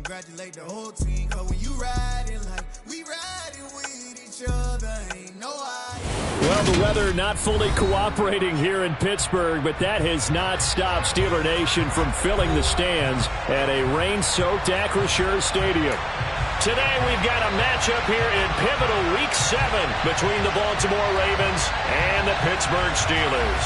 congratulate the whole team. Cause when you riding like we riding with each other, ain't no I. Well, the weather not fully cooperating here in Pittsburgh, but that has not stopped Steeler Nation from filling the stands at a rain-soaked Acrisure Stadium. Today we've got a matchup here in pivotal Week 7 between the Baltimore Ravens and the Pittsburgh Steelers.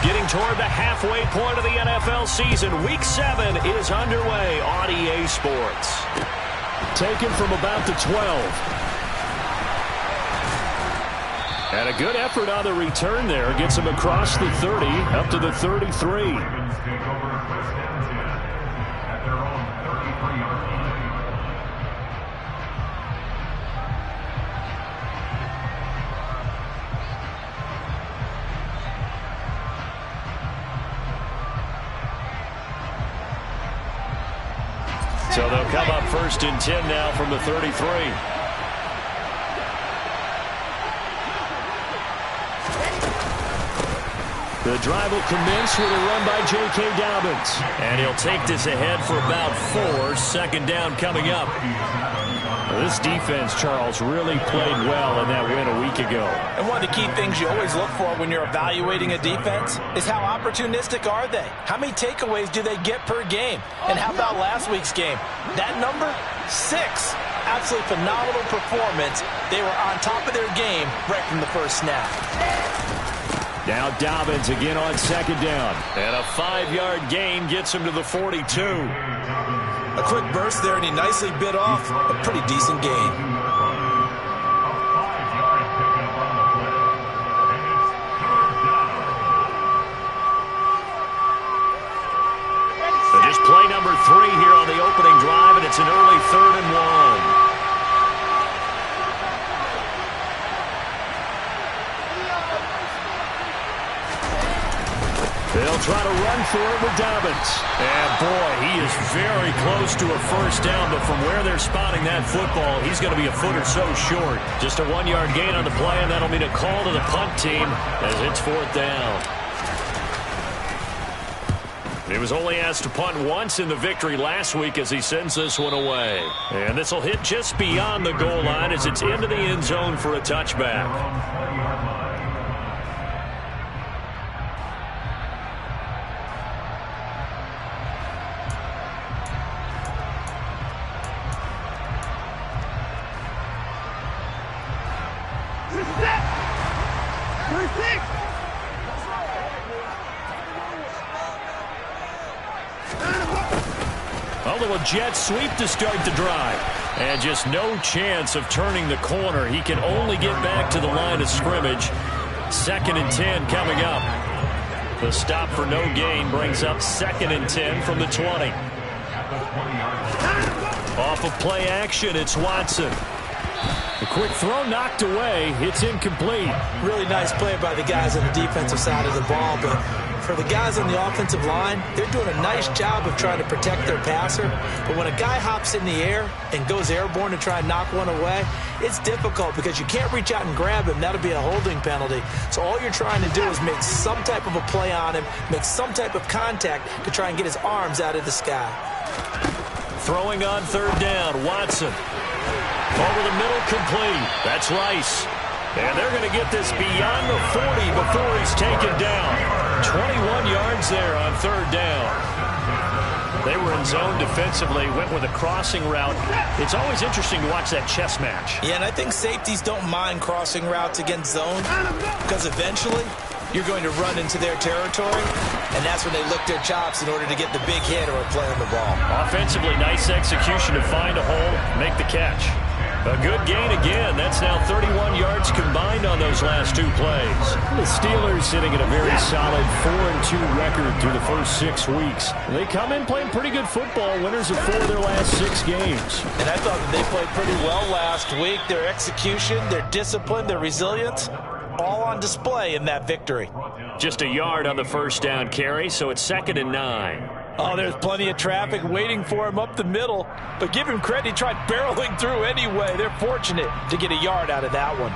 Getting toward the halfway point of the NFL season, Week 7 is underway on EA Sports. Taken from about the 12. And a good effort on the return there. Gets him across the 30, up to the 33. So they'll come up 1st and 10 now from the 33. The drive will commence with a run by J.K. Dobbins. And he'll take this ahead for about 4. Second down coming up. Well, this defense, Charles, really played well in that win a week ago. And one of the key things you always look for when you're evaluating a defense is how opportunistic are they? How many takeaways do they get per game? And how about last week's game? That number, 6. Absolutely phenomenal performance. They were on top of their game right from the first snap. Now Dobbins again on second down. And a 5-yard gain gets him to the 42. A quick burst there, and he nicely bit off a pretty decent gain. So just play number 3 here on the opening drive, and it's an early 3rd and 1. They'll try to run for it with Dobbins. And, boy, he is very close to a first down, but from where they're spotting that football, he's going to be a foot or so short. Just a 1-yard gain on the play, and that'll mean a call to the punt team as it's 4th down. He was only asked to punt once in the victory last week as he sends this one away. And this will hit just beyond the goal line as it's into the end zone for a touchback. A little jet sweep to start the drive. And just no chance of turning the corner. He can only get back to the line of scrimmage. 2nd and 10 coming up. The stop for no gain brings up 2nd and 10 from the 20. Off of play action, it's Watson. The quick throw knocked away. It's incomplete. Really nice play by the guys on the defensive side of the ball, but for the guys on the offensive line, they're doing a nice job of trying to protect their passer. But when a guy hops in the air and goes airborne to try and knock one away, it's difficult because you can't reach out and grab him. That'll be a holding penalty. So all you're trying to do is make some type of a play on him, make some type of contact to try and get his arms out of the sky. Throwing on 3rd down, Watson. Over the middle, complete. That's Rice. And they're going to get this beyond the 40 before he's taken down. 21 yards there on 3rd down. They were in zone defensively, went with a crossing route. It's always interesting to watch that chess match. Yeah, and I think safeties don't mind crossing routes against zone because eventually you're going to run into their territory, and that's when they lick their chops in order to get the big hit or a play on the ball. Offensively, nice execution to find a hole, make the catch. A good gain again. That's now 31 yards combined on those last 2 plays. The Steelers sitting at a very solid 4-2 record through the first 6 weeks. They come in playing pretty good football, winners of 4 of their last 6 games. And I thought that they played pretty well last week. Their execution, their discipline, their resilience, all on display in that victory. Just a yard on the first down carry, so it's 2nd and 9. Oh, there's plenty of traffic waiting for him up the middle. But give him credit, he tried barreling through anyway. They're fortunate to get a yard out of that one.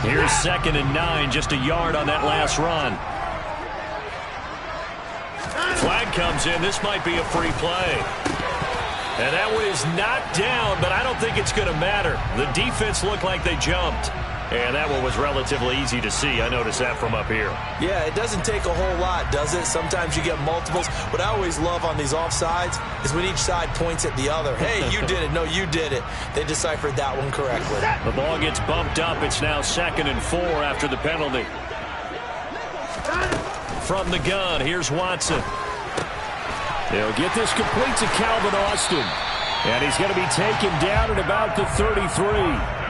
Here's 2nd and 9, just a yard on that last run. Flag comes in. This might be a free play. And that one is not down, but I don't think it's going to matter. The defense looked like they jumped. And that one was relatively easy to see. I noticed that from up here. Yeah, it doesn't take a whole lot, does it? Sometimes you get multiples. What I always love on these offsides is when each side points at the other. Hey, you did it. No, you did it. They deciphered that one correctly. The ball gets bumped up. It's now 2nd and 4 after the penalty. From the gun, here's Watson. They'll get this complete to Calvin Austin. And he's going to be taken down at about the 33.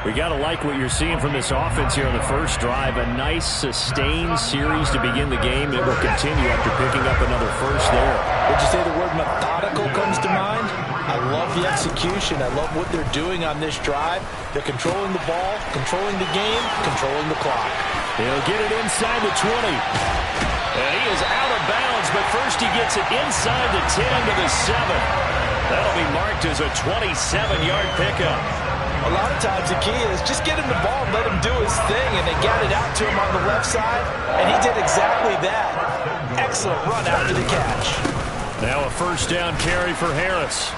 We got to like what you're seeing from this offense here on the first drive. A nice, sustained series to begin the game. It will continue after picking up another first there. Would you say the word methodical comes to mind? I love the execution. I love what they're doing on this drive. They're controlling the ball, controlling the game, controlling the clock. He'll get it inside the 20. And he is out of bounds, but first he gets it inside the 10 to the 7. That'll be marked as a 27-yard pickup. A lot of times the key is just get him the ball and let him do his thing, and they got it out to him on the left side, and he did exactly that. Excellent run after the catch. Now a first down carry for Harris.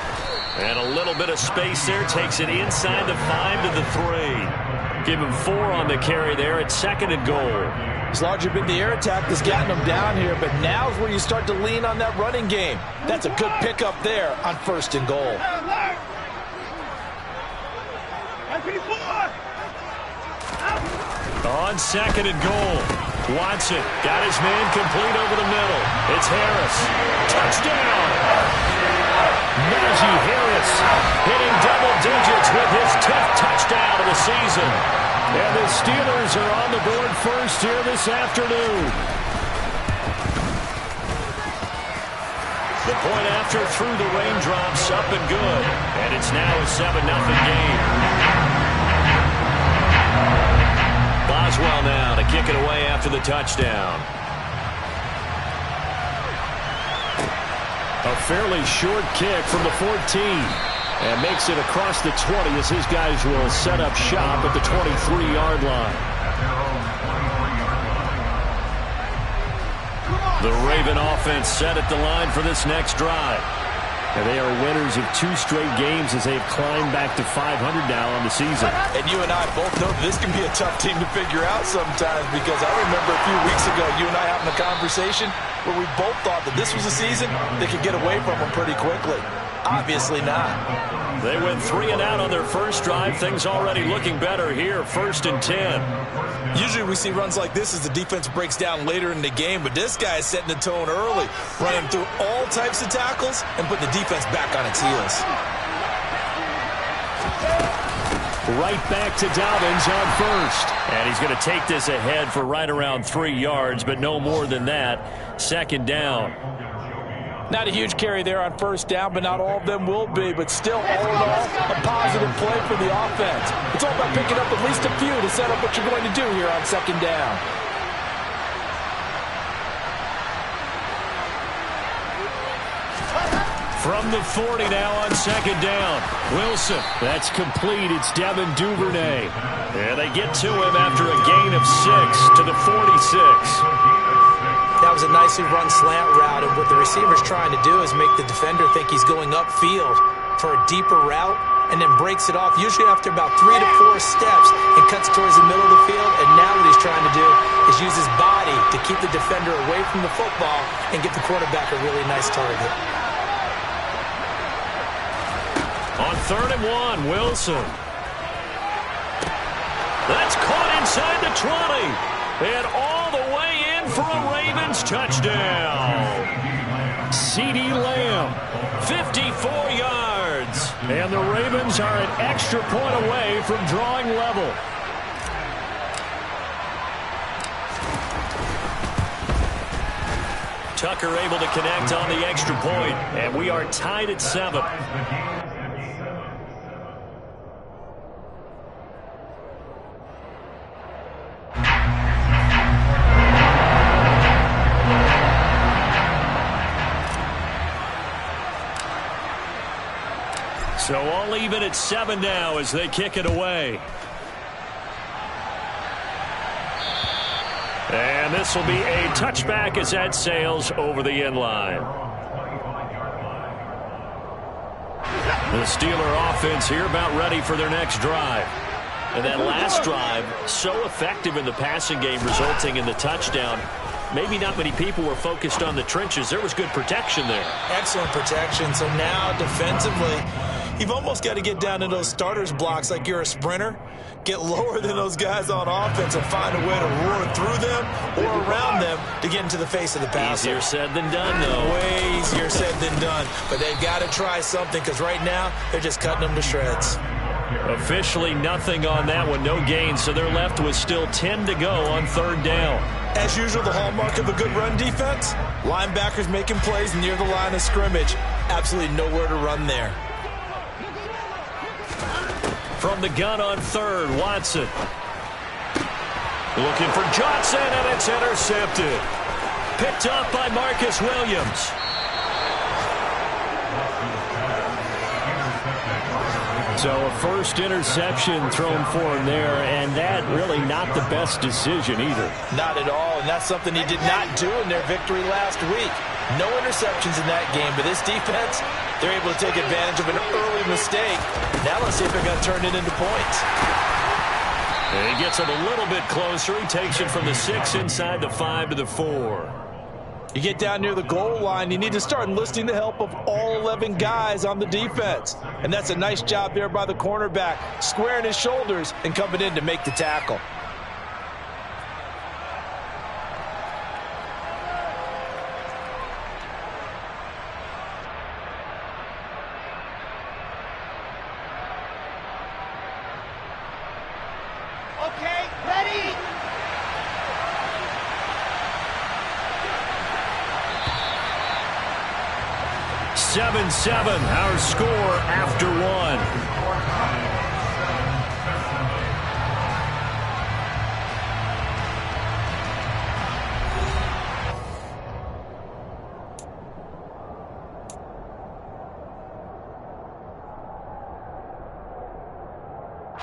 And a little bit of space there, takes it inside the 5 to the 3. Give him 4 on the carry there at 2nd and goal. It's largely been the air attack that's gotten him down here, but now's where you start to lean on that running game. That's a good pickup there on 1st and goal. On 2nd and goal, Watson got his man complete over the middle. It's Harris. Touchdown! Najee Harris hitting double digits with his 10th touchdown of the season. And the Steelers are on the board first here this afternoon. The point after through the raindrops, up and good. And it's now a 7-0 game. Boswell now to kick it away after the touchdown. A fairly short kick from the 14. And makes it across the 20 as his guys will set up shop at the 23-yard line. The Raven offense set at the line for this next drive. And they are winners of 2 straight games as they've climbed back to 500 now on the season. And you and I both know this can be a tough team to figure out sometimes, because I remember a few weeks ago you and I having a conversation where we both thought that this was a season they could get away from them pretty quickly. Obviously not. They went 3 and out on their first drive. Things already looking better here. 1st and 10. Usually we see runs like this as the defense breaks down later in the game, but this guy is setting the tone early, running through all types of tackles and putting the defense back on its heels. Right back to Dobbins on first. And he's going to take this ahead for right around 3 yards, but no more than that. 2nd down. Not a huge carry there on 1st down, but not all of them will be. But still, all in all, a positive play for the offense. It's all about picking up at least a few to set up what you're going to do here on 2nd down. From the 40 now on 2nd down. Wilson, that's complete. It's Devin Duvernay. And they get to him after a gain of 6 to the 46. That was a nicely run slant route, and what the receiver's trying to do is make the defender think he's going upfield for a deeper route, and then breaks it off, usually after about 3 to 4 steps, and cuts towards the middle of the field. And now what he's trying to do is use his body to keep the defender away from the football and get the quarterback a really nice target. On 3rd and 1, Wilson. That's caught inside the 20. And all the way in for a Ravens touchdown. CeeDee Lamb, 54 yards. And the Ravens are an extra point away from drawing level. Tucker able to connect on the extra point. And we are tied at 7. So all even at 7 now as they kick it away. And this will be a touchback as that sails over the end line. The Steeler offense here about ready for their next drive. And that last drive, so effective in the passing game, resulting in the touchdown. Maybe not many people were focused on the trenches. There was good protection there. Excellent protection. So now defensively, you've almost got to get down to those starters blocks like you're a sprinter. Get lower than those guys on offense and find a way to roar through them or around them to get into the face of the passer. Easier said than done, though. Way easier said than done. But they've got to try something because right now they're just cutting them to shreds. Officially nothing on that one. No gain, so they're left with still 10 to go on third down. As usual, the hallmark of a good run defense, linebackers making plays near the line of scrimmage. Absolutely nowhere to run there. From the gun on third, Watson. Looking for Johnson, and it's intercepted. Picked up by Marcus Williams. So a first interception thrown for him there, and that really not the best decision either. Not at all, and that's something he did not do in their victory last week. No interceptions in that game, but this defense, they're able to take advantage of an early mistake. Now let's see if they're going to turn it into points. And he gets it a little bit closer. He takes it from the 6 inside the 5 to the 4. You get down near the goal line, you need to start enlisting the help of all 11 guys on the defense. And that's a nice job there by the cornerback, squaring his shoulders and coming in to make the tackle. Okay, ready? 7-7, our score after one.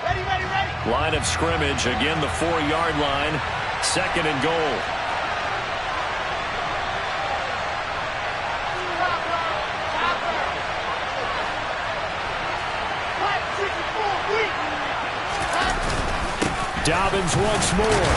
Ready. Line of scrimmage, again the 4-yard line, 2nd and goal. Dobbins once more.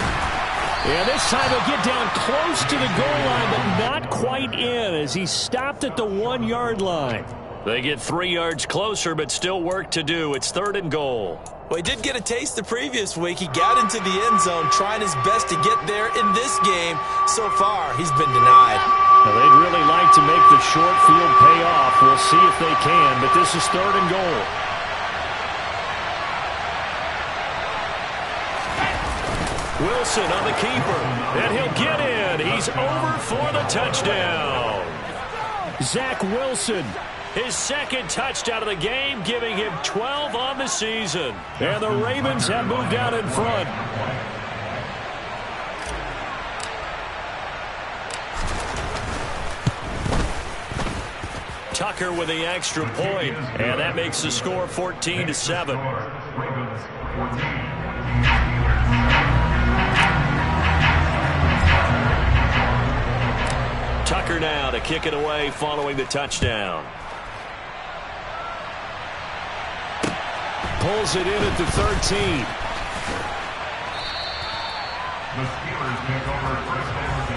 And this time he'll get down close to the goal line, but not quite in as he stopped at the 1-yard line. They get 3 yards closer, but still work to do. It's 3rd and goal. Well, he did get a taste the previous week. He got into the end zone, trying his best to get there in this game. So far, he's been denied. Now, they'd really like to make the short field pay off. We'll see if they can, but this is 3rd and goal. Wilson on the keeper, and he'll get in. He's over for the touchdown. Zach Wilson, his 2nd touchdown of the game, giving him 12 on the season. And the Ravens have moved out in front. Tucker with the extra point, and that makes the score 14-7. Tucker now to kick it away following the touchdown. Pulls it in at the 13. The Steelers take over first down at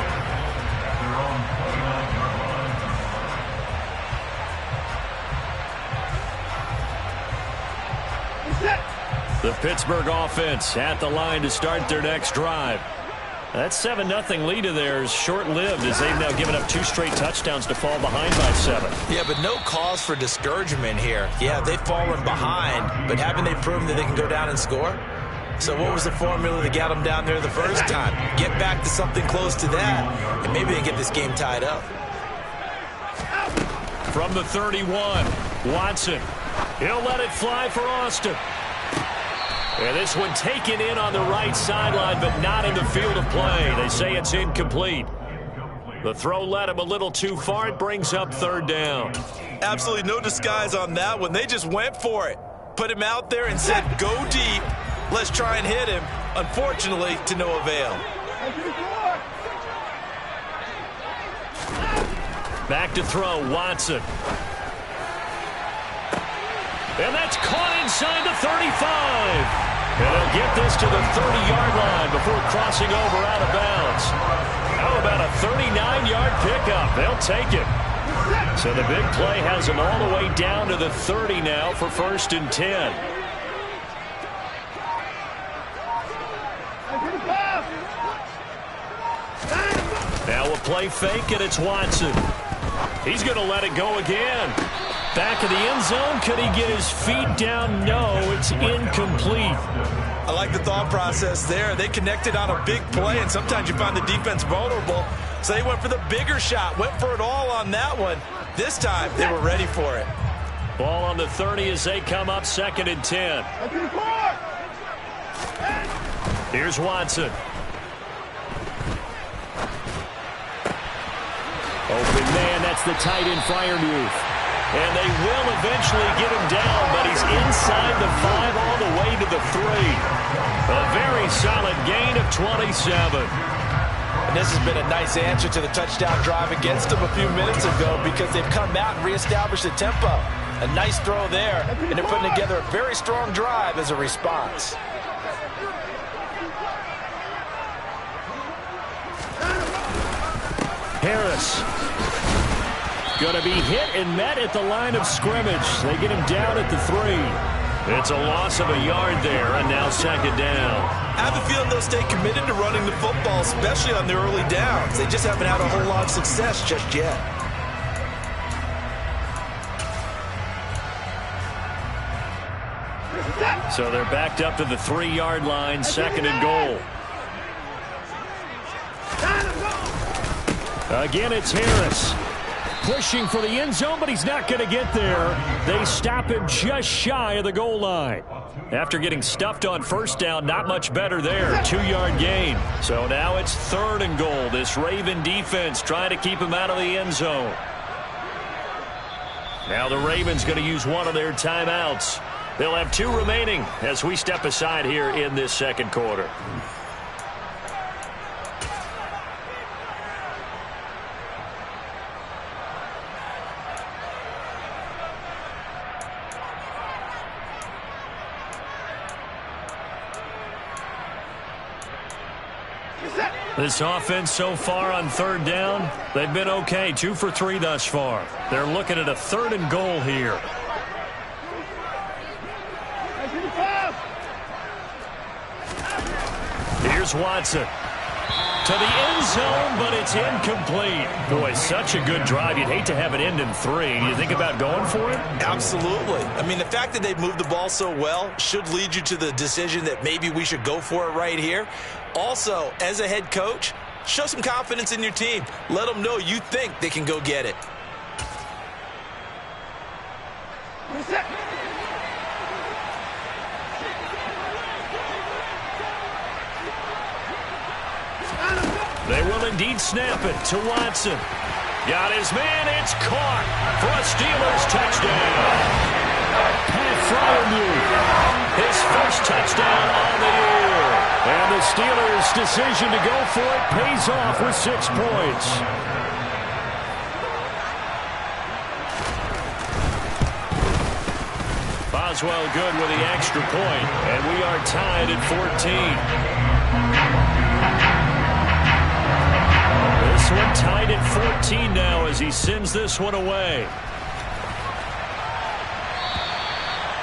their own 29-yard line. The Pittsburgh offense at the line to start their next drive. That 7-0 lead of theirs short-lived as they've now given up 2 straight touchdowns to fall behind by 7. Yeah, but no cause for discouragement here. Yeah, they've fallen behind, but haven't they proven that they can go down and score? So what was the formula that got them down there the first time? Get back to something close to that, and maybe they get this game tied up. From the 31, Watson. He'll let it fly for Austin. And this one taken in on the right sideline, but not in the field of play. They say it's incomplete. The throw led him a little too far. It brings up 3rd down. Absolutely no disguise on that one. They just went for it. Put him out there and said, go deep. Let's try and hit him. Unfortunately, to no avail. Back to throw, Watson. And that's caught inside the 35. And he'll get this to the 30-yard line before crossing over out of bounds. How about a 39-yard pickup? They'll take it. So the big play has him all the way down to the 30 now for 1st and 10. Now a play fake, and it's Watson. He's going to let it go again. Back of the end zone. Could he get his feet down? No, it's incomplete. I like the thought process there. They connected on a big play, and sometimes you find the defense vulnerable. So they went for the bigger shot, went for it all on that one. This time, they were ready for it. Ball on the 30 as they come up 2nd and 10. Here's Watson. Open man, that's the tight end Freiermuth. And they will eventually get him down, but he's inside the 5 all the way to the 3. A very solid gain of 27. And this has been a nice answer to the touchdown drive against them a few minutes ago because they've come out and reestablished the tempo. A nice throw there, and they're putting together a very strong drive as a response. Harris. Going to be hit and met at the line of scrimmage. They get him down at the 3. It's a loss of a yard there, and now 2nd down. I have a feeling they'll stay committed to running the football, especially on their early downs. They just haven't had a whole lot of success just yet. So they're backed up to the 3-yard line, 2nd and goal. Again, it's Harris. Pushing for the end zone, but he's not going to get there. They stop him just shy of the goal line. After getting stuffed on 1st down, not much better there. 2-yard gain. So now it's 3rd and goal. This Raven defense trying to keep him out of the end zone. Now the Ravens going to use one of their timeouts. They'll have 2 remaining as we step aside here in this 2nd quarter. This offense so far on 3rd down, they've been okay. 2 for 3 thus far. They're looking at a 3rd and goal here. Here's Watson. To the end zone, but it's incomplete. Boy, such a good drive. You'd hate to have it end in 3. Do you think about going for it? Absolutely. I mean, the fact that they've moved the ball so well should lead you to the decision that maybe we should go for it right here. Also, as a head coach, show some confidence in your team. Let them know you think they can go get it. They will indeed snap it to Watson. Got his man. It's caught for a Steelers touchdown. Pat Freiermuth, his first touchdown on the year. And the Steelers' decision to go for it pays off with 6 points. Boswell good with the extra point, and we are tied at 14. This one tied at 14 now as he sends this one away.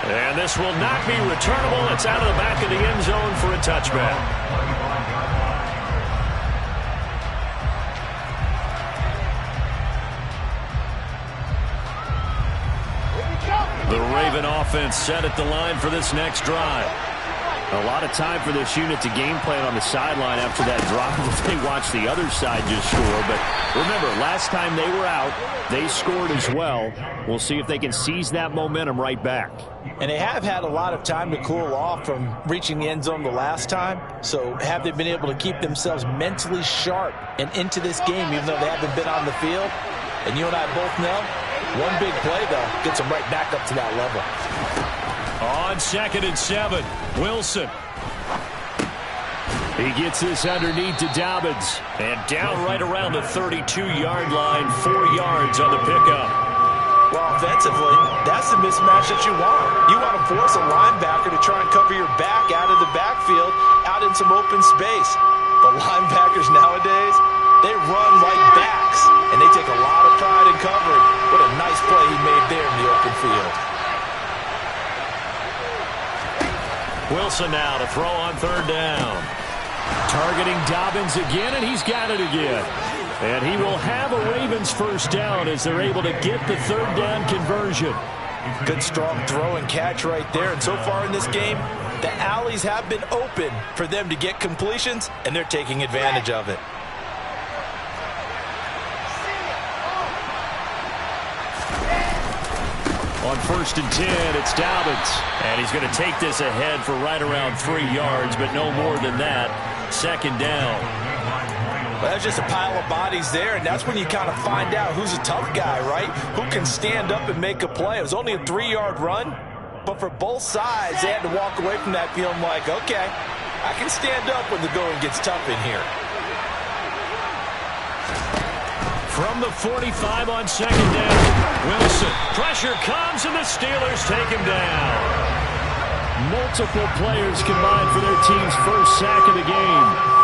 And this will not be returnable. It's out of the back of the end zone for a touchback. The Raven offense set at the line for this next drive. A lot of time for this unit to game plan on the sideline after that drop as they watch the other side just score. But remember, last time they were out, they scored as well. We'll see if they can seize that momentum right back. And they have had a lot of time to cool off from reaching the end zone the last time. So have they been able to keep themselves mentally sharp and into this game even though they haven't been on the field? And you and I both know, one big play, though, gets them right back up to that level. On 2nd and 7, Wilson. He gets this underneath to Dobbins. And down right around the 32-yard line, 4 yards on the pickup. Well, offensively, that's the mismatch that you want. You want to force a linebacker to try and cover your back out of the backfield, out in some open space. But linebackers nowadays, they run like backs, and they take a lot of pride in covering. What a nice play he made there in the open field. Wilson now to throw on 3rd down. Targeting Dobbins again, and he's got it again. And he will have a Ravens 1st down as they're able to get the 3rd down conversion. Good strong throw and catch right there. And so far in this game, the alleys have been open for them to get completions, and they're taking advantage of it. On 1st and 10, it's Dobbins. And he's going to take this ahead for right around 3 yards, but no more than that. 2nd down. Well, that's just a pile of bodies there, and that's when you kind of find out who's a tough guy, right? Who can stand up and make a play. It was only a 3-yard run, but for both sides, they had to walk away from that feeling like, okay, I can stand up when the going gets tough in here. From the 45 on 2nd down, Wilson. Pressure comes, and the Steelers take him down. Multiple players combined for their team's 1st sack of the game.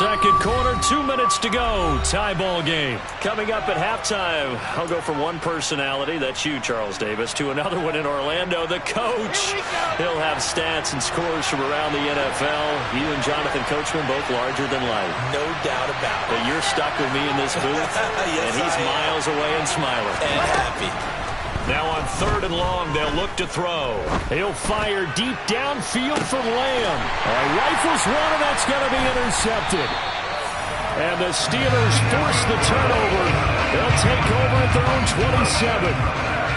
Second quarter, 2 minutes to go. Tie ball game. Coming up at halftime, I'll go from one personality, that's you, Charles Davis, to another one in Orlando, the coach. He'll have stats and scores from around the NFL. You and Jonathan Coachman both larger than life. No doubt about it. But you're stuck with me in this booth, yes, and he's miles away and smiling. And happy. Now on 3rd and long, they'll look to throw. He'll fire deep downfield from Lamb. Rifles one, and that's going to be intercepted. And the Steelers force the turnover. They'll take over at their own 27.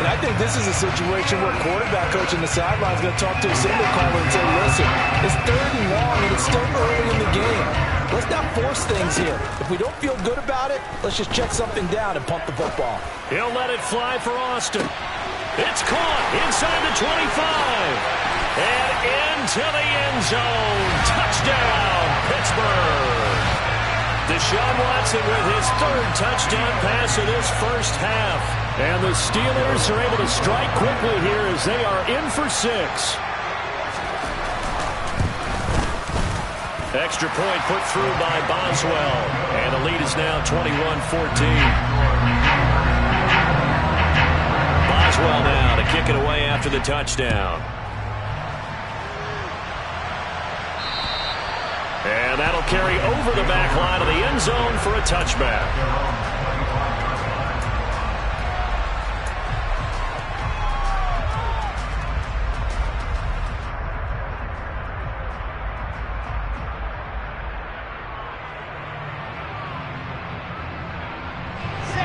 And I think this is a situation where quarterback coach in the sideline is going to talk to a signal caller and say, listen, it's 3rd and long, and it's still early in the game. Let's not force things here. If we don't feel good about it, let's just check something down and pump the football. He'll let it fly for Austin. It's caught inside the 25. And into the end zone. Touchdown, Pittsburgh. Deshaun Watson with his 3rd touchdown pass of this 1st half. And the Steelers are able to strike quickly here as they are in for 6. Extra point put through by Boswell. And the lead is now 21-14. Boswell now to kick it away after the touchdown. And that'll carry over the back line of the end zone for a touchback.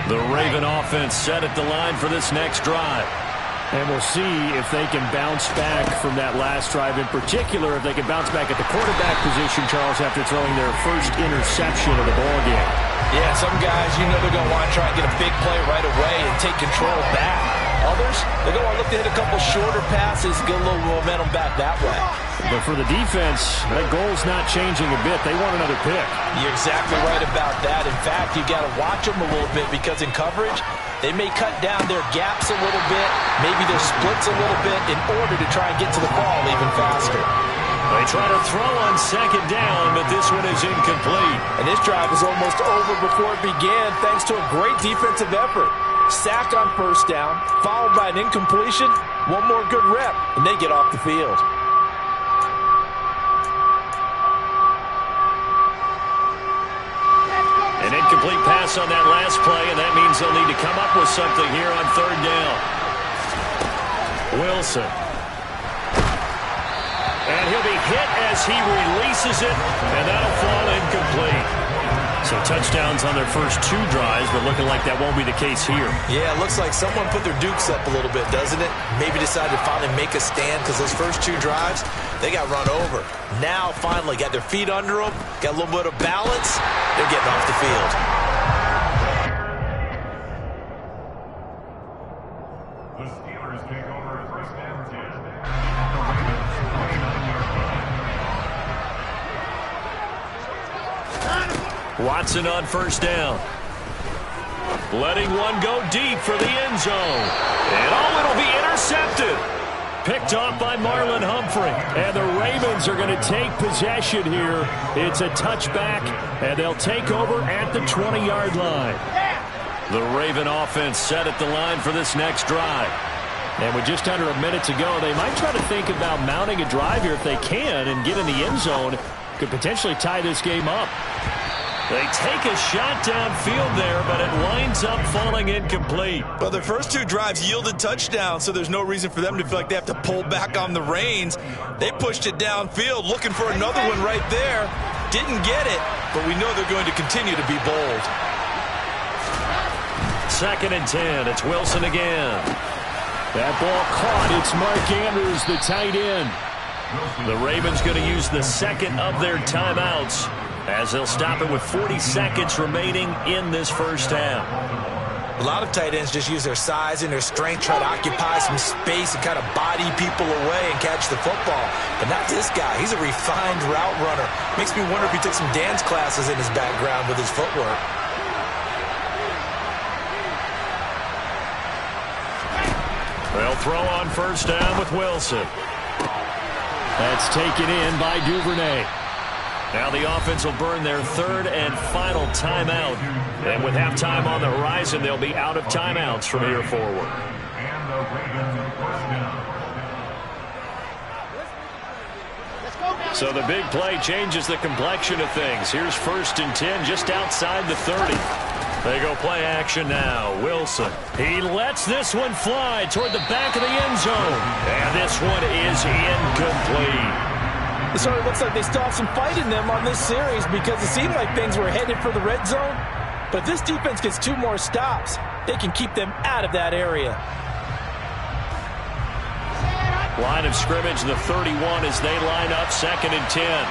The Raven offense set at the line for this next drive. And we'll see if they can bounce back from that last drive. In particular, if they can bounce back at the quarterback position, Charles, after throwing their first interception of the ballgame. Yeah, some guys, you know they're going to want to try and get a big play right away and take control back. Others, they're going to look to hit a couple shorter passes, get a little momentum back that way. But for the defense, that goal's not changing a bit. They want another pick. You're exactly right about that. In fact, you got to watch them a little bit because in coverage, they may cut down their gaps a little bit, maybe their splits a little bit in order to try and get to the ball even faster. They try to throw on 2nd down, but this one is incomplete. And this drive was almost over before it began thanks to a great defensive effort. Sack on 1st down, followed by an incompletion, one more good rep, and they get off the field. An incomplete pass on that last play, and that means they'll need to come up with something here on 3rd down. Wilson. And he'll be hit as he releases it, and that'll fall incomplete. So touchdowns on their first 2 drives, but looking like that won't be the case here. Yeah, it looks like someone put their dukes up a little bit, doesn't it? Maybe decided to finally make a stand because those first 2 drives, they got run over. Now, finally, got their feet under them, got a little bit of balance. They're getting off the field. Watson on first down. Letting one go deep for the end zone. And it'll be intercepted. Picked off by Marlon Humphrey. And the Ravens are going to take possession here. It's a touchback, and they'll take over at the 20-yard line. The Raven offense set at the line for this next drive. And with just under a minute to go, they might try to think about mounting a drive here if they can and get in the end zone. Could potentially tie this game up. They take a shot downfield there, but it winds up falling incomplete. Well, their first two drives yielded touchdowns, so there's no reason for them to feel like they have to pull back on the reins. They pushed it downfield, looking for another one right there. Didn't get it, but we know they're going to continue to be bold. 2nd and 10. It's Wilson again. That ball caught. It's Mark Andrews, the tight end. The Ravens going to use the second of their timeouts as they'll stop it with 40 seconds remaining in this first half. A lot of tight ends just use their size and their strength, try to occupy some space and kind of body people away and catch the football. But not this guy. He's a refined route runner. Makes me wonder if he took some dance classes in his background with his footwork. They'll throw on first down with Wilson. That's taken in by Duvernay. Now the offense will burn their third and final timeout. And with halftime on the horizon, they'll be out of timeouts from here forward. So the big play changes the complexion of things. Here's 1st and 10 just outside the 30. They go play action now. Wilson. He lets this one fly toward the back of the end zone. And this one is incomplete. So it looks like they still have some fight in them on this series because it seemed like things were headed for the red zone. But this defense gets 2 more stops. They can keep them out of that area. Line of scrimmage, the 31 as they line up 2nd and 10.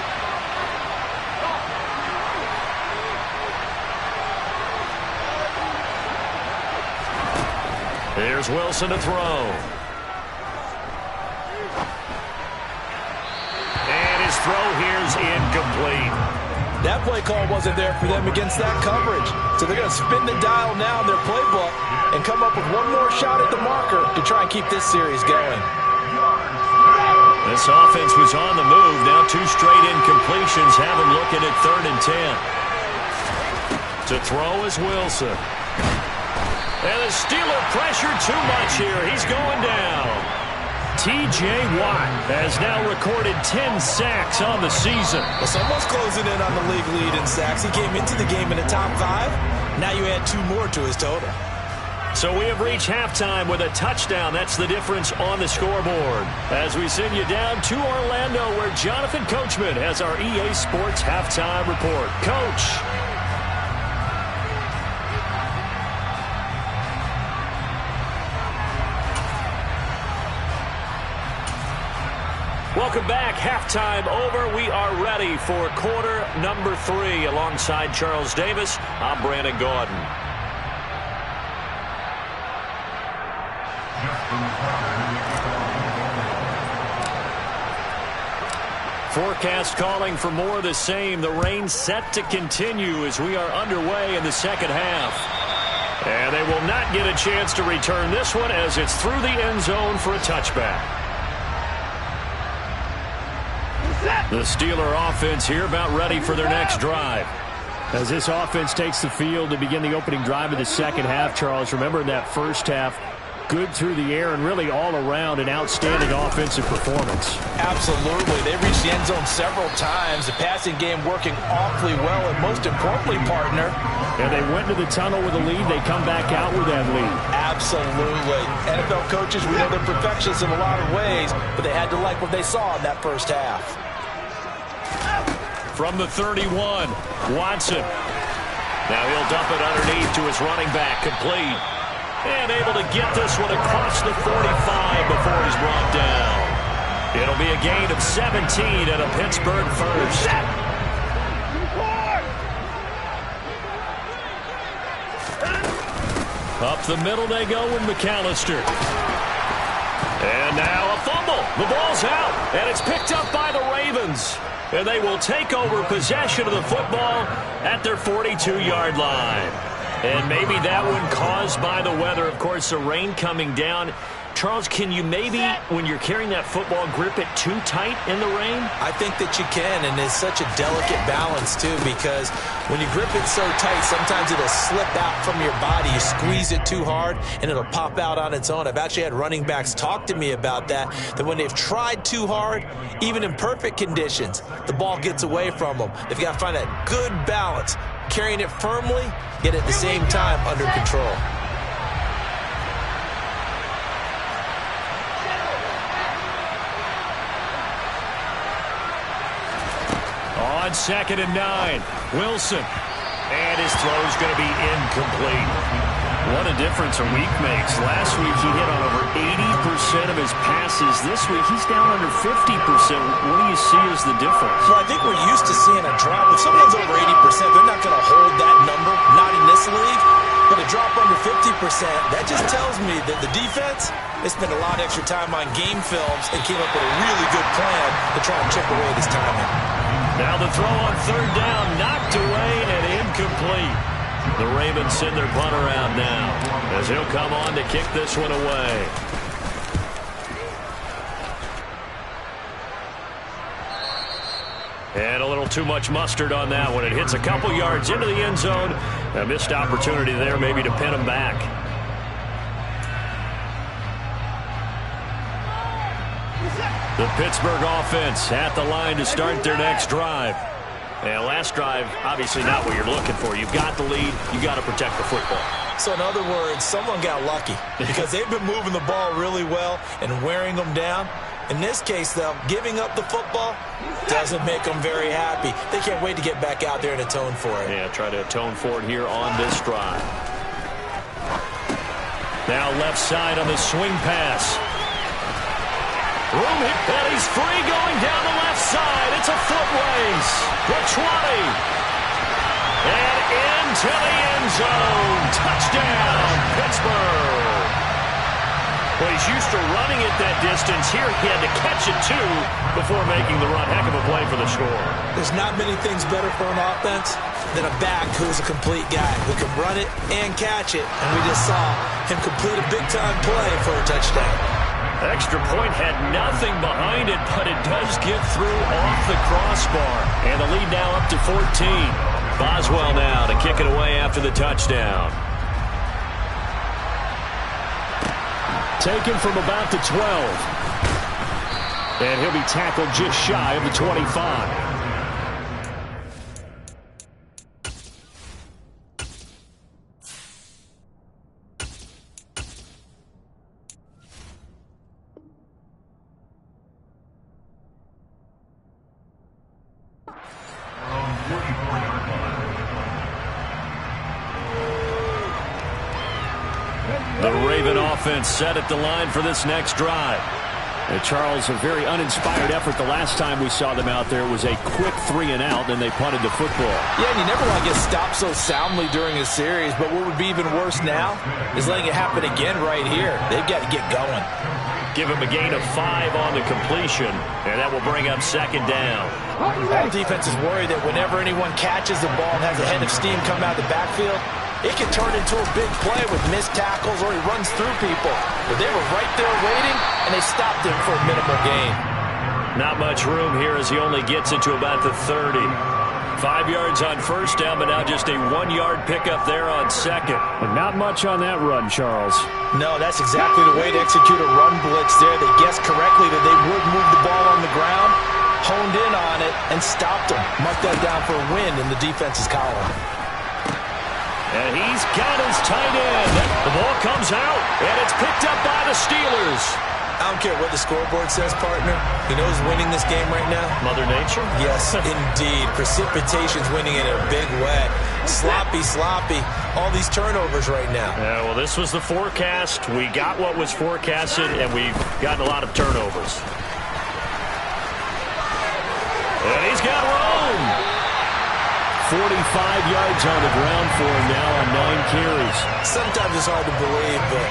Here's Wilson to throw. And his throw here's incomplete. That play call wasn't there for them against that coverage. So they're going to spin the dial now in their playbook and come up with one more shot at the marker to try and keep this series going. This offense was on the move. Now 2 straight incompletions have them looking at 3rd and 10. To throw is Wilson. And the Steeler pressure too much here. He's going down. T.J. Watt has now recorded 10 sacks on the season. Well, someone's closing in on the league lead in sacks. He came into the game in the top 5. Now you add 2 more to his total. So we have reached halftime with a touchdown. That's the difference on the scoreboard. As we send you down to Orlando, where Jonathan Coachman has our EA Sports halftime report. Coach. Welcome back. Halftime over. We are ready for quarter number 3. Alongside Charles Davis, I'm Brandon Gaudin. Forecast calling for more of the same. The rain set to continue as we are underway in the second half. And they will not get a chance to return this one as it's through the end zone for a touchback. The Steeler offense here about ready for their next drive. As this offense takes the field to begin the opening drive of the second half, Charles, remember in that first half, good through the air and really all around an outstanding offensive performance. Absolutely. They reached the end zone several times. The passing game working awfully well, and most importantly, partner. And they went to the tunnel with a lead. They come back out with that lead. Absolutely. NFL coaches, we know they're perfectionists in a lot of ways, but they had to like what they saw in that first half. From the 31, Watson. Now he'll dump it underneath to his running back, complete. And able to get this one across the 45 before he's brought down. It'll be a gain of 17 and a Pittsburgh first. Up the middle they go with McAllister. And now a fumble. The ball's out, and it's picked up by the Ravens. And they will take over possession of the football at their 42-yard line. And maybe that one caused by the weather. Of course, the rain coming down. Charles, can you maybe, when you're carrying that football, grip it too tight in the rain? I think that you can, and it's such a delicate balance, too, because when you grip it so tight, sometimes it'll slip out from your body. You squeeze it too hard, and it'll pop out on its own. I've actually had running backs talk to me about that when they've tried too hard, even in perfect conditions, the ball gets away from them. They've got to find that good balance, carrying it firmly, yet at the same time under control. On 2nd and 9, Wilson. And his throw is going to be incomplete. What a difference a week makes. Last week he hit on over 80% of his passes. This week he's down under 50%. What do you see as the difference? Well, I think we're used to seeing a drop. If someone's over 80%, they're not going to hold that number, not in this league. But a drop under 50%, that just tells me that the defense has spent a lot of extra time on game films and came up with a really good plan to try and chip away this timing. Now the throw on 3rd down, knocked away and incomplete. The Ravens send their punter out now as he'll come on to kick this one away. And a little too much mustard on that one. It hits a couple yards into the end zone. A missed opportunity there maybe to pin him back. The Pittsburgh offense at the line to start their next drive. And last drive, obviously not what you're looking for. You've got the lead. You've got to protect the football. So in other words, someone got lucky because they've been moving the ball really well and wearing them down. In this case, though, giving up the football doesn't make them very happy. They can't wait to get back out there and atone for it. Yeah, try to atone for it here on this drive. Now left side on the swing pass. Room hit, and he's free going down the left side. It's a foot race. The 20. And into the end zone. Touchdown, Pittsburgh. Well, he's used to running it that distance. Here he had to catch it, too, before making the run. Heck of a play for the score. There's not many things better for an offense than a back who's a complete guy who can run it and catch it. And we just saw him complete a big-time play for a touchdown. Extra point had nothing behind it, but it does get through off the crossbar. And the lead now up to 14. Boswell now to kick it away after the touchdown. Taken from about the 12. And he'll be tackled just shy of the 25. The Raven offense set at the line for this next drive. And Charles, a very uninspired effort the last time we saw them out there. It was a quick 3-and-out, and they punted the football. Yeah, and you never want to get stopped so soundly during a series, but what would be even worse now is letting it happen again right here. They've got to get going. Give him a gain of 5 on the completion, and that will bring up 2nd down. All defense is worried that whenever anyone catches the ball and has a head of steam come out of the backfield, it can turn into a big play with missed tackles or he runs through people. But they were right there waiting, and they stopped him for a minimal gain. Not much room here as he only gets it to about the 30. 5 yards on 1st down, but now just a 1-yard pickup there on 2nd. But not much on that run, Charles. No, that's exactly the way to execute a run blitz there. They guessed correctly that they would move the ball on the ground, honed in on it, and stopped them. Mark that down for a win in the defense's column. And he's got his tight end. The ball comes out, and it's picked up by the Steelers. I don't care what the scoreboard says, partner. You know who's winning this game right now? Mother Nature? Yes, indeed. Precipitation's winning in a big way. Sloppy. All these turnovers right now. Yeah, well, this was the forecast. We got what was forecasted, and we've gotten a lot of turnovers. And he's got room. 45 yards on the ground for him now on 9 carries. Sometimes it's hard to believe, but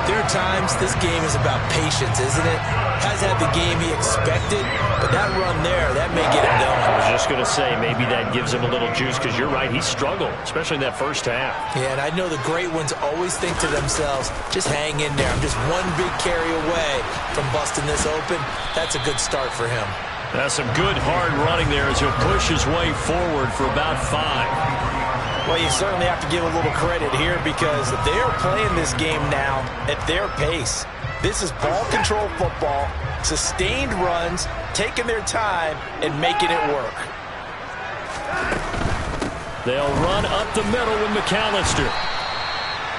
there are times this game is about patience, isn't it? Has had the game he expected, but that run there, that may get him going. I was just going to say, maybe that gives him a little juice, because you're right, he struggled, especially in that first half. Yeah, and I know the great ones always think to themselves, just hang in there. I'm just one big carry away from busting this open. That's a good start for him. That's some good hard running there as he'll push his way forward for about 5. Well, you certainly have to give a little credit here because they are playing this game now at their pace. This is ball control football, sustained runs, taking their time and making it work. They'll run up the middle with McAllister.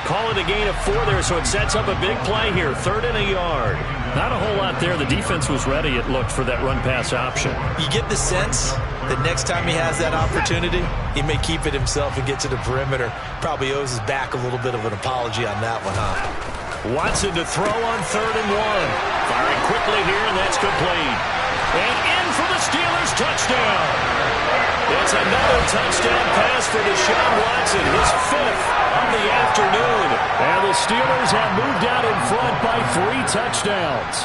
Call it a gain of 4 there, so it sets up a big play here. 3rd and a yard. Not a whole lot there. The defense was ready, it looked, for that run-pass option. You get the sense that next time he has that opportunity, he may keep it himself and get to the perimeter. Probably owes his back a little bit of an apology on that one, huh? Watson to throw on 3rd and 1. Firing quickly here, and that's complete. And in for the Steelers, touchdown. It's another touchdown pass for Deshaun Watson, his 5th of the afternoon. And the Steelers have moved out in front by 3 touchdowns.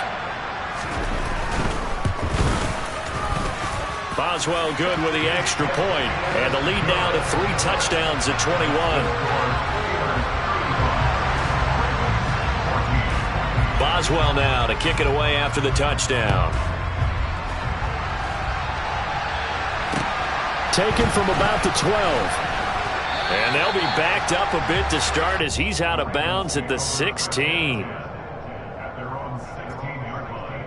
Boswell good with the extra point. And the lead now to 3 touchdowns at 21. Boswell now to kick it away after the touchdown. Taken from about the 12. And they'll be backed up a bit to start as he's out of bounds at the 16. At their own 16-yard line.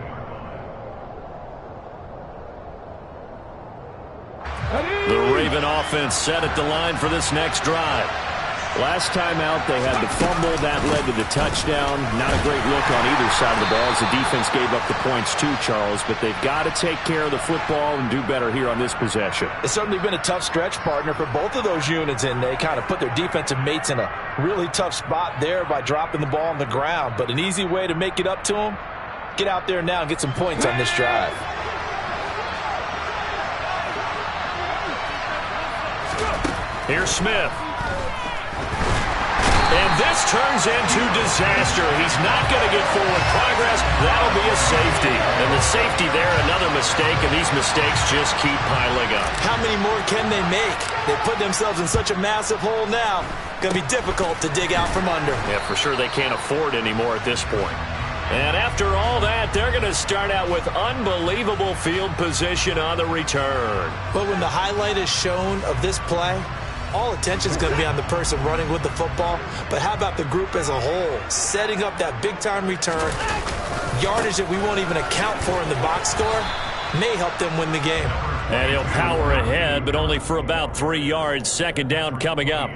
The Raven offense set at the line for this next drive. Last time out, they had the fumble. That led to the touchdown. Not a great look on either side of the ball as the defense gave up the points too, Charles. But they've got to take care of the football and do better here on this possession. It's certainly been a tough stretch, partner, for both of those units, and they kind of put their defensive mates in a really tough spot there by dropping the ball on the ground. But an easy way to make it up to them, get out there now and get some points on this drive. Here's Smith. And this turns into disaster. He's not going to get forward progress. That'll be a safety. And the safety there, another mistake, and these mistakes just keep piling up. How many more can they make? They put themselves in such a massive hole now. Going to be difficult to dig out from under. Yeah, for sure they can't afford anymore at this point. And after all that, they're going to start out with unbelievable field position on the return. But when the highlight is shown of this play, all attention is going to be on the person running with the football. But how about the group as a whole? Setting up that big-time return, yardage that we won't even account for in the box score, may help them win the game. And he'll power ahead, but only for about 3 yards. 2nd down coming up.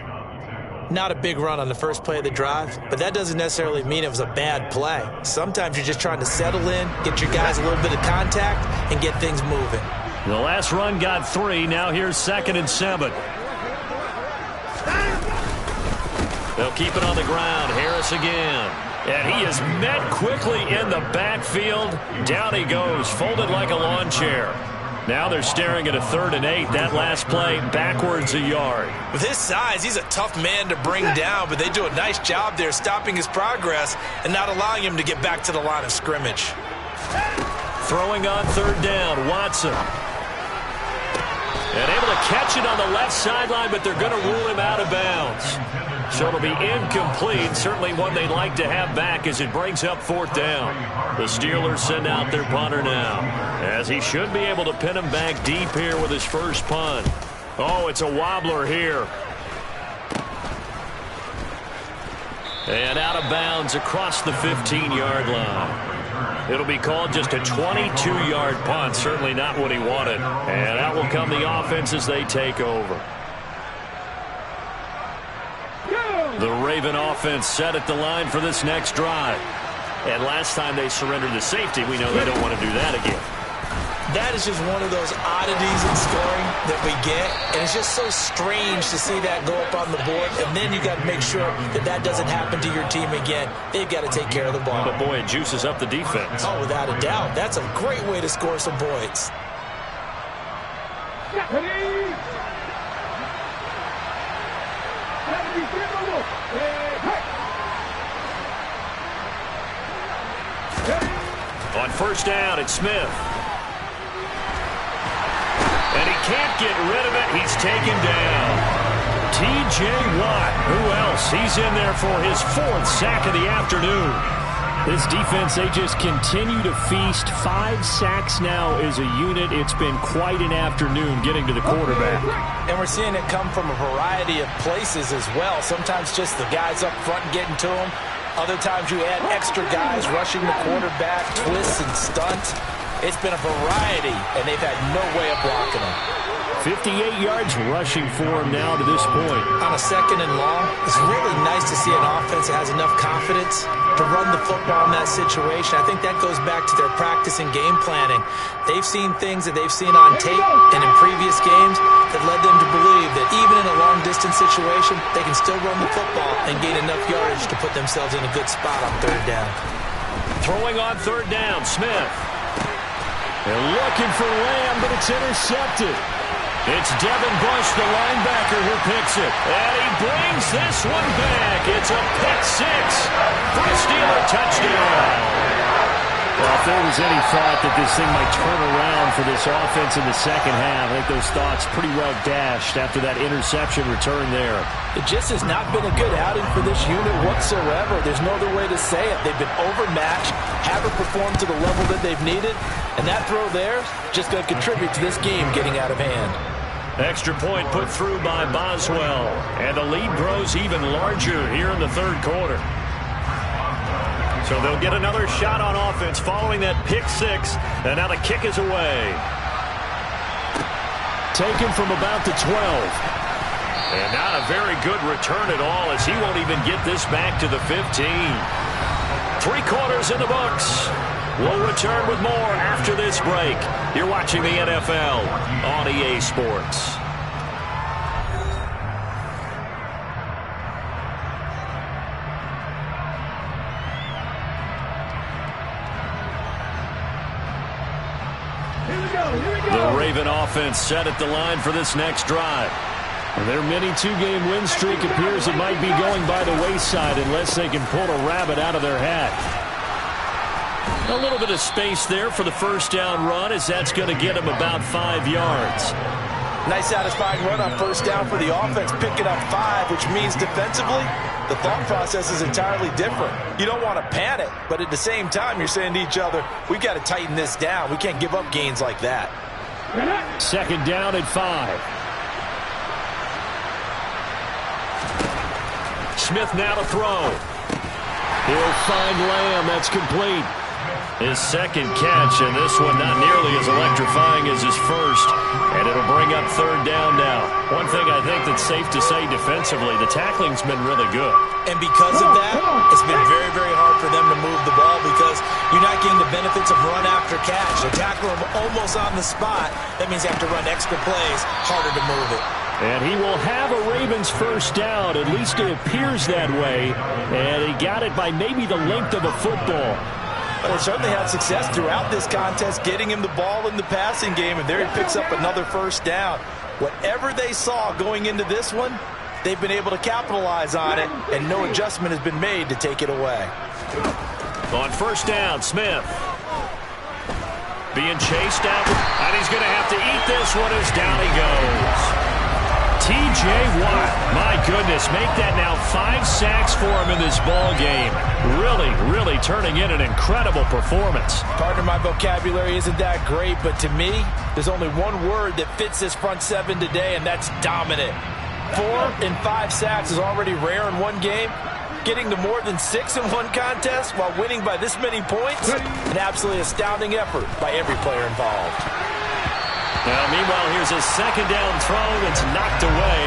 Not a big run on the first play of the drive, but that doesn't necessarily mean it was a bad play. Sometimes you're just trying to settle in, get your guys a little bit of contact, and get things moving. The last run got 3. Now here's 2nd and 7. They'll keep it on the ground. Harris again. And he is met quickly in the backfield. Down he goes, folded like a lawn chair. Now they're staring at a 3rd and 8. That last play, backwards a yard. With his size, he's a tough man to bring down, but they do a nice job there stopping his progress and not allowing him to get back to the line of scrimmage. Throwing on 3rd down, Watson. And able to catch it on the left sideline, but they're going to rule him out of bounds. So it'll be incomplete. Certainly one they'd like to have back as it brings up 4th down. The Steelers send out their punter now, as he should be able to pin him back deep here with his first punt. Oh, it's a wobbler here. And out of bounds across the 15-yard line. It'll be called just a 22-yard punt. Certainly not what he wanted. And out will come the offense as they take over. The Raven offense set at the line for this next drive. And last time they surrendered the safety, we know they don't want to do that again. That is just one of those oddities in scoring that we get. And it's just so strange to see that go up on the board. And then you got to make sure that that doesn't happen to your team again. They've got to take care of the ball. But boy, it juices up the defense. Oh, without a doubt. That's a great way to score some points. On first down, it's Smith. And he can't get rid of it. He's taken down. T.J. Watt. Who else? He's in there for his 4th sack of the afternoon. This defense, they just continue to feast. 5 sacks now as a unit. It's been quite an afternoon getting to the quarterback. And we're seeing it come from a variety of places as well. Sometimes just the guys up front getting to him. Other times you add extra guys rushing the quarterback, twists and stunts. It's been a variety, and they've had no way of blocking him. 58 yards rushing for him now to this point. On a 2nd and long, it's really nice to see an offense that has enough confidence to run the football in that situation. I think that goes back to their practice and game planning. They've seen things that they've seen on tape and in previous games that led them to believe that even in a long-distance situation, they can still run the football and gain enough yardage to put themselves in a good spot on 3rd down. Throwing on 3rd down, Smith. They're looking for Lamb, but it's intercepted. It's Devin Bush, the linebacker, who picks it. And he brings this one back. It's a pick 6 for a Steeler touchdown. Well, if there was any thought that this thing might turn around for this offense in the 2nd half, I think those thoughts pretty well dashed after that interception return there. It just has not been a good outing for this unit whatsoever. There's no other way to say it. They've been overmatched, haven't performed to the level that they've needed, and that throw there just going to contribute to this game getting out of hand. Extra point put through by Boswell, and the lead grows even larger here in the 3rd quarter. So they'll get another shot on offense following that pick 6, and now the kick is away. Taken from about the 12. And not a very good return at all, as he won't even get this back to the 15. 3 quarters in the books. We'll return with more after this break. You're watching the NFL on EA Sports. The Raven offense set at the line for this next drive. Their mini 2-game win streak appears it might be going by the wayside unless they can pull a rabbit out of their hat. A little bit of space there for the first down run, as that's going to get him about 5 yards. Nice satisfying run on first down for the offense, picking up 5, which means defensively, the thought process is entirely different. You don't want to panic, but at the same time, you're saying to each other, we've got to tighten this down. We can't give up gains like that. 2nd down and 5. Smith now to throw. He'll find Lamb. That's complete. His 2nd catch, and this one not nearly as electrifying as his first. And it'll bring up 3rd down now. One thing I think that's safe to say defensively, the tackling's been really good. And because of that, it's been very, very hard for them to move the ball because you're not getting the benefits of run after catch. They tackle them almost on the spot. That means they have to run extra plays, harder to move it. And he will have a Ravens first down. At least it appears that way. And he got it by maybe the length of a football. Well, they certainly had success throughout this contest, getting him the ball in the passing game, and there he picks up another first down. Whatever they saw going into this one, they've been able to capitalize on it, and no adjustment has been made to take it away. On first down, Smith. Being chased out, and he's going to have to eat this one as down he goes. T.J. Watt, my goodness, make that now 5 sacks for him in this ball game. Really turning in an incredible performance. Pardon my vocabulary isn't that great, but to me, there's only one word that fits this front 7 today, and that's dominant. 4 and 5 sacks is already rare in one game. Getting to more than 6 in one contest while winning by this many points, an absolutely astounding effort by every player involved. Now, meanwhile, here's a 2nd down throw that's knocked away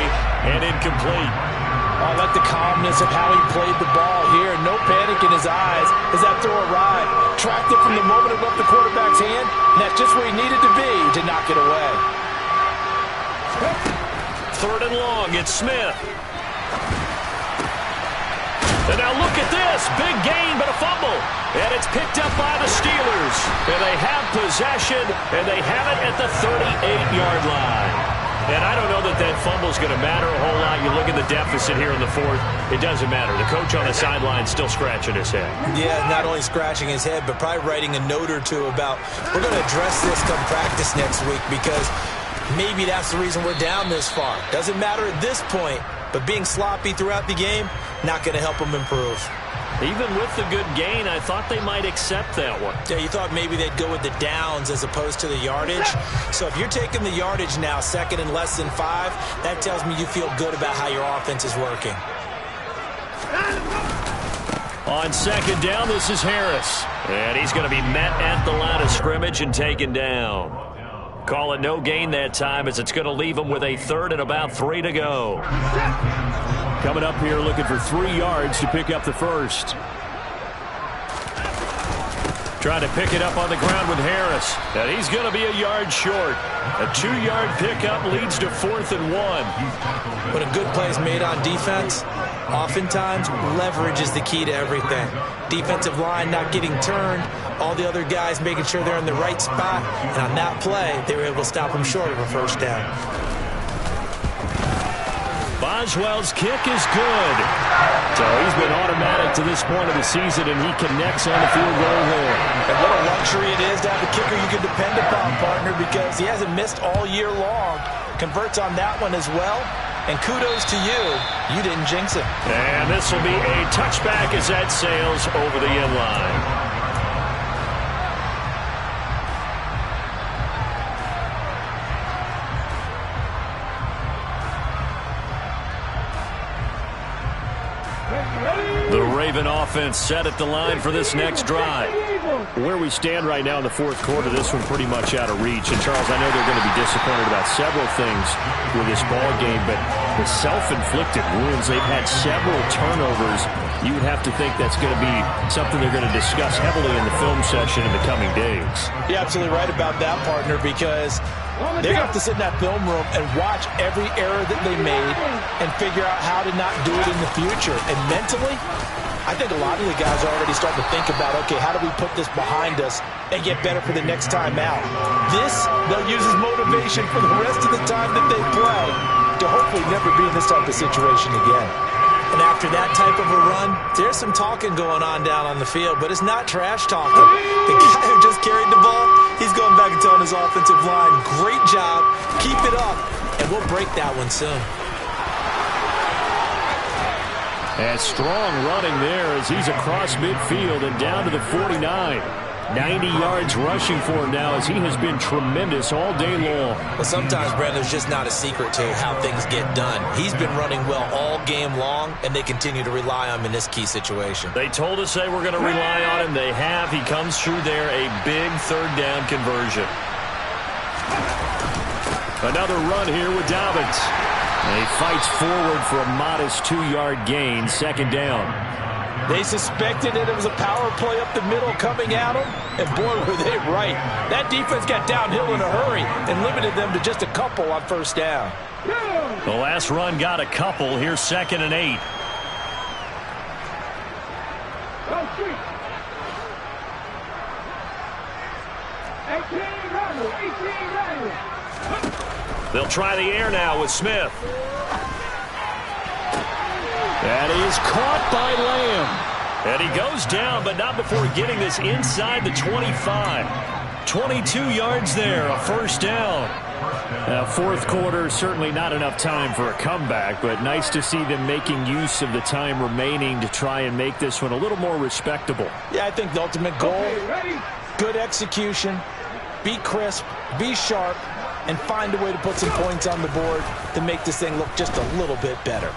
and incomplete. I like the calmness of how he played the ball here. No panic in his eyes as that throw arrived. Tracked it from the moment it left the quarterback's hand, and that's just where he needed to be to knock it away. 3rd and long, it's Smith. And now look at this. Big gain, but a fumble. And it's picked up by the Steelers. And they have possession, and they have it at the 38-yard line. And I don't know that that fumble is going to matter a whole lot. You look at the deficit here in the fourth. It doesn't matter. The coach on the sideline still scratching his head. Yeah, not only scratching his head, but probably writing a note or two about, we're going to address this come practice next week, because maybe that's the reason we're down this far. Doesn't matter at this point, but being sloppy throughout the game, not going to help them improve. Even with the good gain, I thought they might accept that one. Yeah, you thought maybe they'd go with the downs as opposed to the yardage. So if you're taking the yardage now, second and less than 5, that tells me you feel good about how your offense is working. On second down, this is Harris. And he's going to be met at the line of scrimmage and taken down. Call it no gain that time, as it's going to leave him with a third and about 3 to go. Coming up here looking for 3 yards to pick up the first. Trying to pick it up on the ground with Harris. And he's going to be a yard short. A 2-yard pickup leads to 4th and 1. When a good play is made on defense, oftentimes leverage is the key to everything. Defensive line not getting turned, all the other guys making sure they're in the right spot, and on that play, they were able to stop them short of a first down. Boswell's kick is good. So he's been automatic to this point of the season, and he connects on the field goal there. And what a luxury it is to have a kicker you can depend upon, partner, because he hasn't missed all year long. Converts on that one as well. And kudos to you. You didn't jinx it. And this will be a touchback as that sails over the end line. The Raven offense set at the line for this next drive. Where we stand right now in the fourth quarter, this one pretty much out of reach. And, Charles, I know they're going to be disappointed about several things with this ball game, but the self-inflicted wounds, they've had several turnovers. You would have to think that's going to be something they're going to discuss heavily in the film session in the coming days. You're absolutely right about that, partner, because they're going to have to sit in that film room and watch every error that they made and figure out how to not do it in the future. And mentally, I think a lot of the guys are already starting to think about, okay, how do we put this behind us and get better for the next time out? This, they'll use as motivation for the rest of the time that they play to hopefully never be in this type of situation again. And after that type of a run, there's some talking going on down on the field, but it's not trash talking. The guy who just carried the ball, he's going back and telling his offensive line, great job, keep it up, and we'll break that one soon. And strong running there as he's across midfield and down to the 49. 90 yards rushing for him now as he has been tremendous all day long. Well, sometimes, Brent, there's just not a secret to how things get done. He's been running well all game long, and they continue to rely on him in this key situation. They told us they were going to rely on him. They have. He comes through there, a big third down conversion. Another run here with Dobbins. And he fights forward for a modest 2-yard gain, second down. They suspected that it was a power play up the middle coming at them, and boy, were they right. That defense got downhill in a hurry and limited them to just a couple on first down. The last run got a couple. Here's second and 8. They'll try the air now with Smith. That is caught by Lamb. And he goes down, but not before getting this inside the 25. 22 yards there, a first down. Fourth quarter, certainly not enough time for a comeback, but nice to see them making use of the time remaining to try and make this one a little more respectable. Yeah, I think the ultimate goal, good execution, be crisp, be sharp, and find a way to put some points on the board to make this thing look just a little bit better.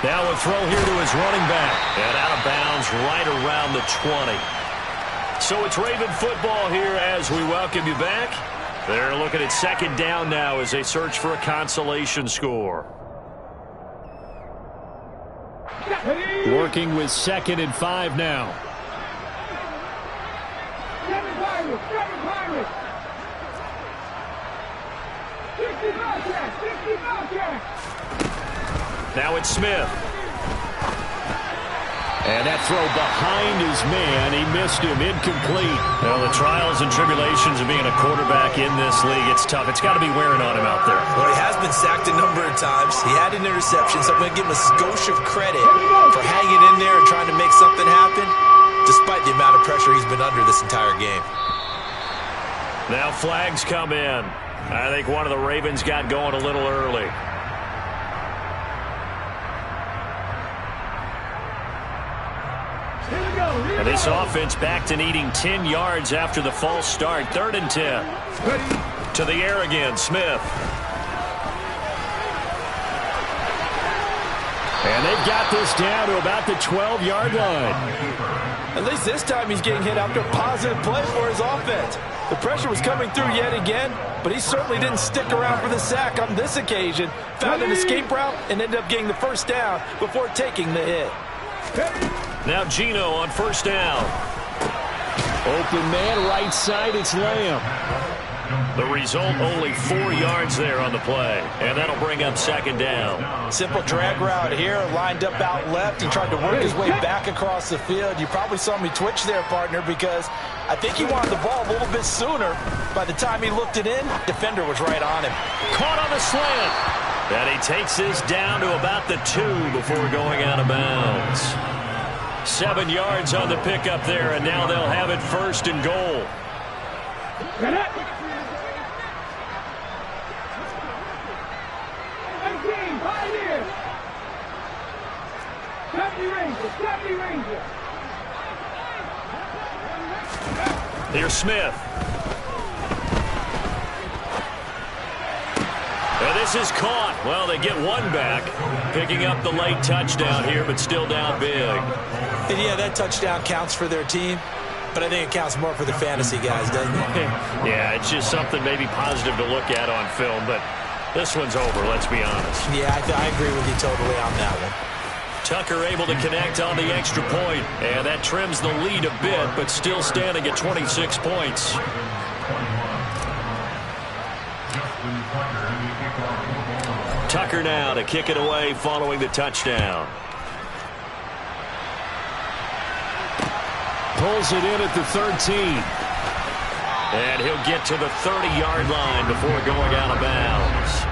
Now a throw here to his running back. And out of bounds right around the 20. So it's Raven football here as we welcome you back. They're looking at second down now as they search for a consolation score. Working with 2nd and 5 now. Now it's Smith. And that throw behind his man, he missed him, incomplete. Well, the trials and tribulations of being a quarterback in this league, it's tough. It's got to be wearing on him out there. Well, he has been sacked a number of times. He had an interception, so I'm going to give him a skosh of credit for hanging in there and trying to make something happen, despite the amount of pressure he's been under this entire game. Now flags come in. I think one of the Ravens got going a little early. And this offense back to needing 10 yards after the false start. 3rd and 10. To the air again, Smith. And they've got this down to about the 12-yard line. At least this time he's getting hit after a positive play for his offense. The pressure was coming through yet again, but he certainly didn't stick around for the sack on this occasion. Found an escape route and ended up getting the first down before taking the hit. Now Gino on 1st down. Open man, right side, it's Lamb. The result, only 4 yards there on the play. And that'll bring up 2nd down. Simple drag route here, lined up out left and tried to work his way back across the field. You probably saw me twitch there, partner, because I think he wanted the ball a little bit sooner. By the time he looked it in, defender was right on him. Caught on the slant. And he takes this down to about the 2 before going out of bounds. 7 yards on the pickup there, and now they'll have it 1st and goal. Here's Smith. And this is caught. Well, they get one back. Picking up the late touchdown here, but still down big. And yeah, that touchdown counts for their team, but I think it counts more for the fantasy guys, doesn't it? Yeah, it's just something maybe positive to look at on film, but this one's over, let's be honest. Yeah, I agree with you totally on that one. Tucker able to connect on the extra point, and that trims the lead a bit, but still standing at 26 points. Tucker now to kick it away following the touchdown. Pulls it in at the 13. And he'll get to the 30-yard line before going out of bounds.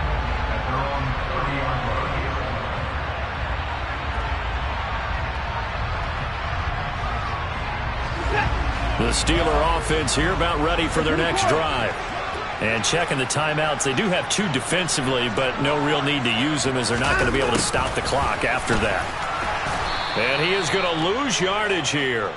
The Steeler offense here about ready for their next drive. And checking the timeouts, they do have 2 defensively, but no real need to use them as they're not going to be able to stop the clock after that. And he is going to lose yardage here.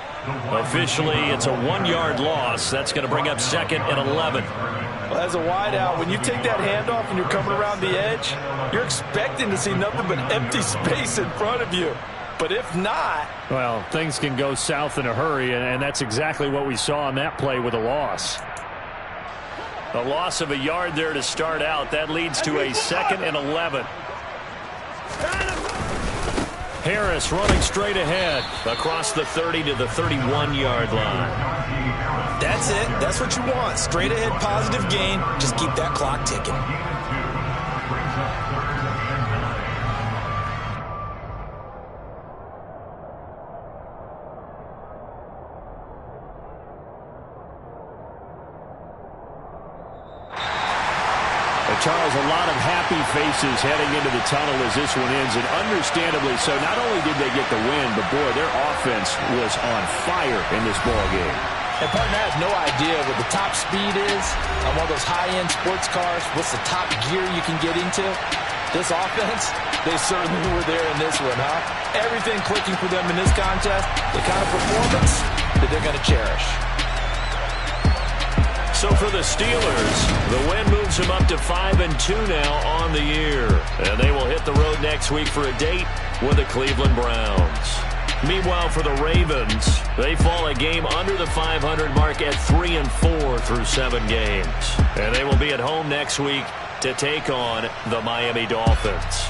Officially, it's a 1-yard loss. That's going to bring up 2nd and 11. Well, as a wideout, when you take that handoff and you're coming around the edge, you're expecting to see nothing but empty space in front of you. But if not... Well, things can go south in a hurry, and that's exactly what we saw on that play with a loss. A loss of a yard there to start out. That leads to a 2nd and 11. Harris running straight ahead across the 30 to the 31-yard line. That's it. That's what you want. Straight ahead positive gain. Just keep that clock ticking. Charles, a lot of happy faces heading into the tunnel as this one ends, and understandably so. Not only did they get the win, but boy, their offense was on fire in this ball game. And partner has no idea what the top speed is on one of those high-end sports cars. What's the top gear you can get into? This offense, they certainly were there in this one, huh? Everything clicking for them in this contest, the kind of performance that they're going to cherish. So for the Steelers, the win moves them up to 5-2 now on the year. And they will hit the road next week for a date with the Cleveland Browns. Meanwhile, for the Ravens, they fall a game under the 500 mark at 3-4 through 7 games. And they will be at home next week to take on the Miami Dolphins.